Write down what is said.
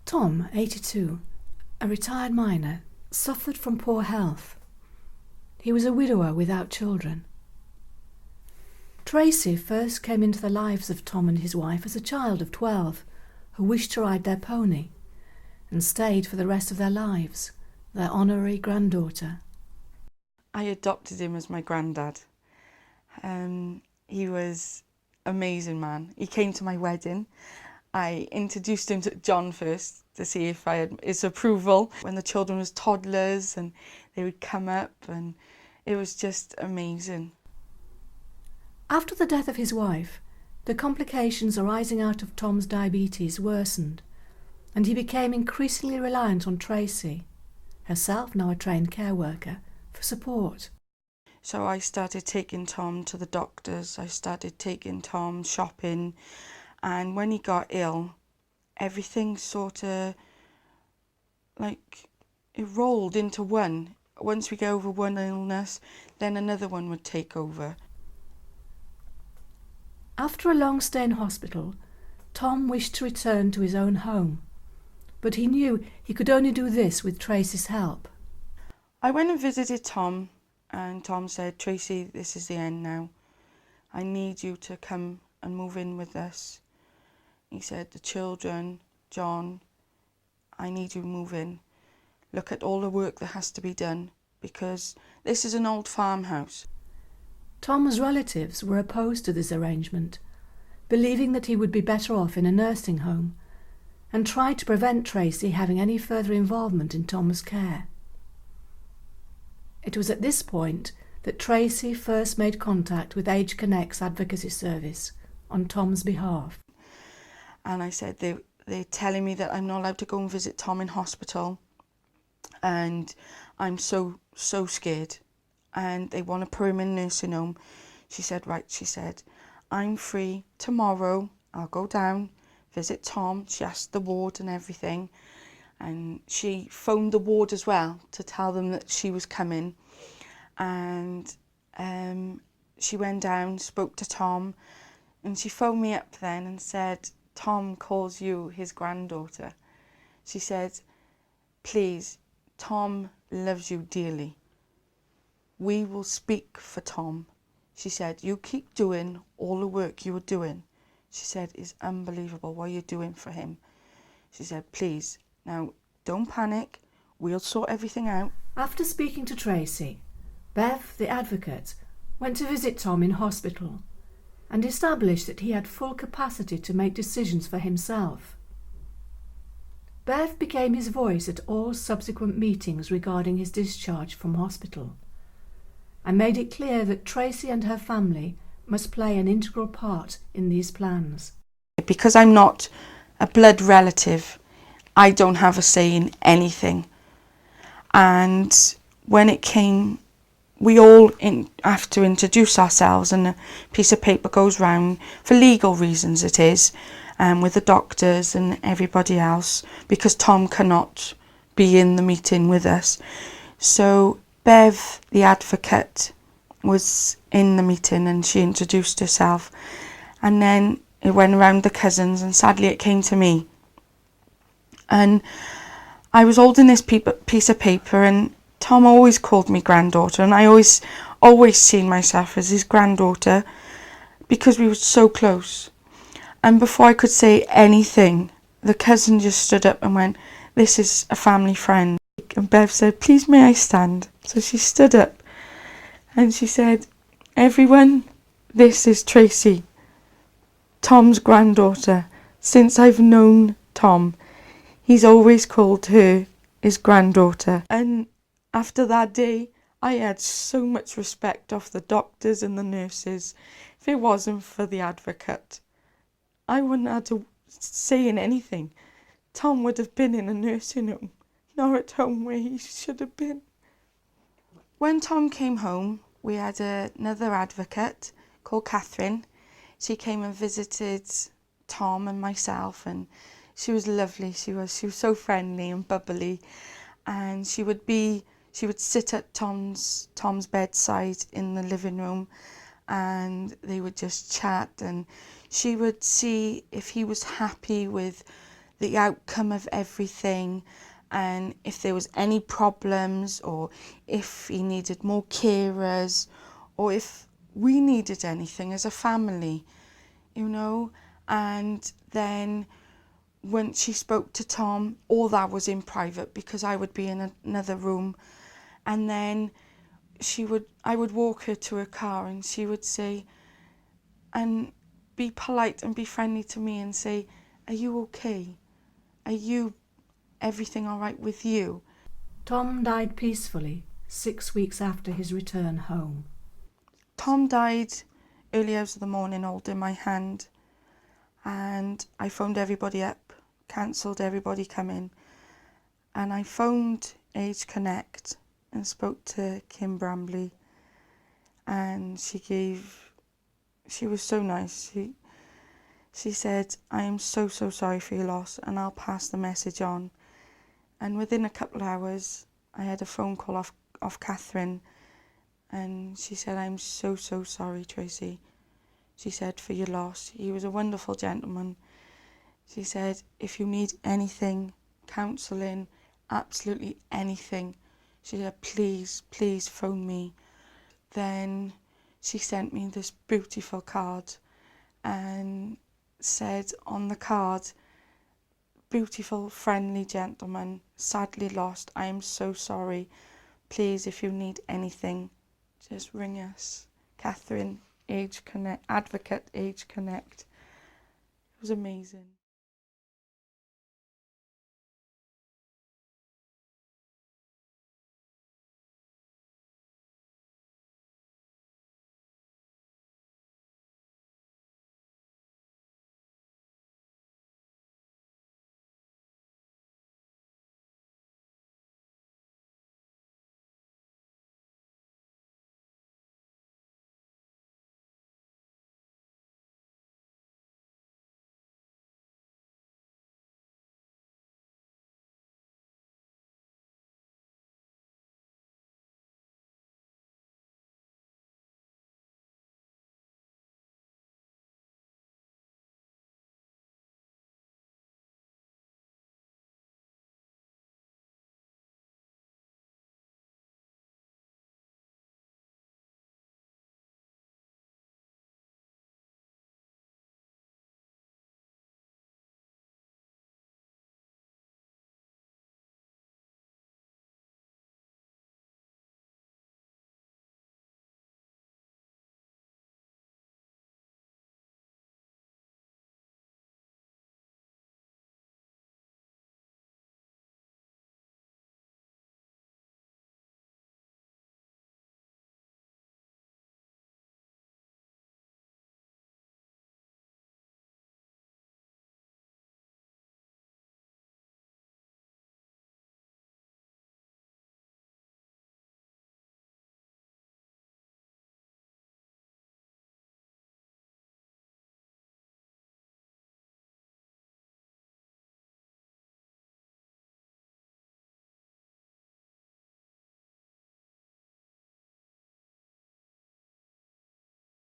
Tom, 82, a retired miner, suffered from poor health. He was a widower without children. Tracey first came into the lives of Tom and his wife as a child of 12 who wished to ride their pony and stayed for the rest of their lives, their honorary granddaughter. I adopted him as my granddad. He was an amazing man. He came to my wedding. I introduced him to John first to see if I had his approval. When the children was toddlers and they would come up, and it was just amazing. After the death of his wife, the complications arising out of Tom's diabetes worsened, and he became increasingly reliant on Tracey, herself now a trained care worker, for support. So I started taking Tom to the doctors, I started taking Tom shopping, and when he got ill, everything sort of like it rolled into one. Once we go over one illness, then another one would take over. After a long stay in hospital, Tom wished to return to his own home, but he knew he could only do this with Tracey's help. I went and visited Tom, and Tom said, "Tracey, this is the end now. I need you to come and move in with us." He said, "The children, John, I need you to move in. Look at all the work that has to be done, because this is an old farmhouse." Tom's relatives were opposed to this arrangement, believing that he would be better off in a nursing home, and tried to prevent Tracey having any further involvement in Tom's care. It was at this point that Tracey first made contact with Age Connect's advocacy service on Tom's behalf. And I said, they're telling me that I'm not allowed to go and visit Tom in hospital, and I'm so scared, and they want to put him in a nursing home. She said, "Right," she said, "I'm free tomorrow. I'll go down, visit Tom." She asked the ward and everything, and she phoned the ward as well to tell them that she was coming. And she went down, spoke to Tom, and she phoned me up then and said, "Tom calls you his granddaughter." She said, "Please, Tom loves you dearly. We will speak for Tom." She said, "You keep doing all the work you are doing." She said, "It's unbelievable what you're doing for him." She said, "Please, now don't panic. We'll sort everything out." After speaking to Tracey, Bev, the advocate, went to visit Tom in hospital and established that he had full capacity to make decisions for himself. Bev became his voice at all subsequent meetings regarding his discharge from hospital, and made it clear that Tracey and her family must play an integral part in these plans. Because I'm not a blood relative, I don't have a say in anything. And when it came, we all have to introduce ourselves, and a piece of paper goes round, for legal reasons it is, with the doctors and everybody else, because Tom cannot be in the meeting with us. So Bev, the advocate, was in the meeting and she introduced herself, and then it went around the cousins, and sadly it came to me. And I was holding this piece of paper, and Tom always called me granddaughter, and I always seen myself as his granddaughter because we were so close. And before I could say anything, the cousin just stood up and went, "This is a family friend." And Bev said, "Please may I stand?" So she stood up and she said, "Everyone, this is Tracey, Tom's granddaughter. Since I've known Tom, he's always called her his granddaughter." And after that day, I had so much respect of the doctors and the nurses. If it wasn't for the advocate, I wouldn't have to say in anything. Tom would have been in a nursing home, not at home where he should have been. When Tom came home, we had another advocate called Catherine. She came and visited Tom and myself, and she was lovely. She was so friendly and bubbly, and she would sit at Tom's bedside in the living room, and they would just chat, and she would see if he was happy with the outcome of everything, and if there was any problems, or if he needed more carers, or if we needed anything as a family, you know. And then when she spoke to Tom, all that was in private because I would be in another room. And then I would walk her to her car, and she would say, and be polite and be friendly to me and say, "Are you okay? Are everything all right with you?" Tom died peacefully 6 weeks after his return home. Tom died early hours of the morning holding my hand, and I phoned everybody up, cancelled everybody coming, and I phoned Age Connect and spoke to Kim Brambley, and she was so nice. She said, "I am so sorry for your loss, and I'll pass the message on." And within a couple of hours, I had a phone call off Catherine, and she said, "I'm so sorry, Tracey." She said, "for your loss. He was a wonderful gentleman." She said, "if you need anything, counselling, absolutely anything," she said, please phone me." Then she sent me this beautiful card and said on the card, "Beautiful, friendly gentleman, sadly lost. I am so sorry. Please, if you need anything, just ring us." Catherine, Age Connect, Advocate Age Connect. It was amazing.